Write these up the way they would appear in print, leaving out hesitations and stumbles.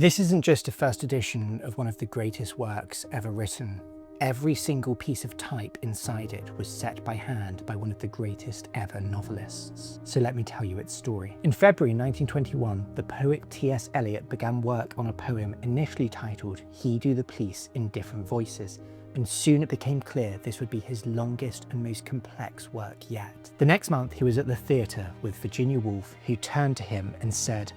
This isn't just a first edition of one of the greatest works ever written. Every single piece of type inside it was set by hand by one of the greatest ever novelists. So let me tell you its story. In February 1921, the poet T.S. Eliot began work on a poem initially titled He Do the Police in Different Voices, and soon it became clear this would be his longest and most complex work yet. The next month he was at the theatre with Virginia Woolf, who turned to him and said,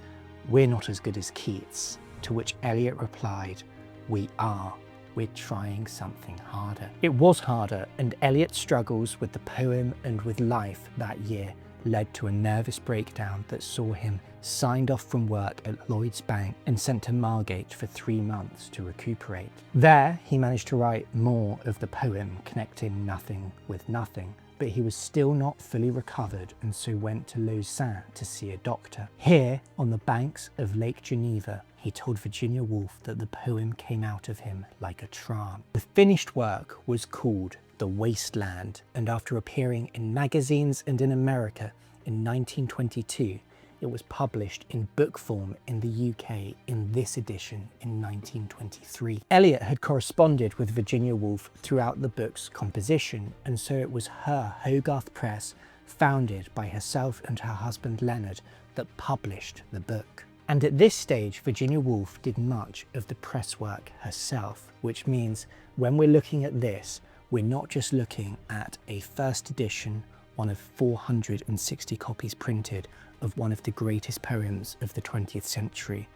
"We're not as good as Keats," to which Eliot replied, "We are. We're trying something harder." It was harder, and Eliot's struggles with the poem and with life that year led to a nervous breakdown that saw him signed off from work at Lloyd's Bank and sent to Margate for 3 months to recuperate. There, he managed to write more of the poem, connecting nothing with nothing, but he was still not fully recovered and so went to Lausanne to see a doctor. Here, on the banks of Lake Geneva, he told Virginia Woolf that the poem came out of him like a charm. The finished work was called The Wasteland, and after appearing in magazines and in America in 1922, it was published in book form in the UK in this edition in 1923. Eliot had corresponded with Virginia Woolf throughout the book's composition, and so it was her Hogarth Press, founded by herself and her husband Leonard, that published the book. And at this stage, Virginia Woolf did much of the press work herself, which means when we're looking at this, we're not just looking at a first edition, one of 460 copies printed, of one of the greatest poems of the 20th century.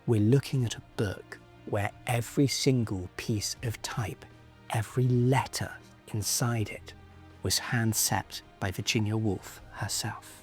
We're looking at a book where every single piece of type, every letter inside it, was hand set by Virginia Woolf herself.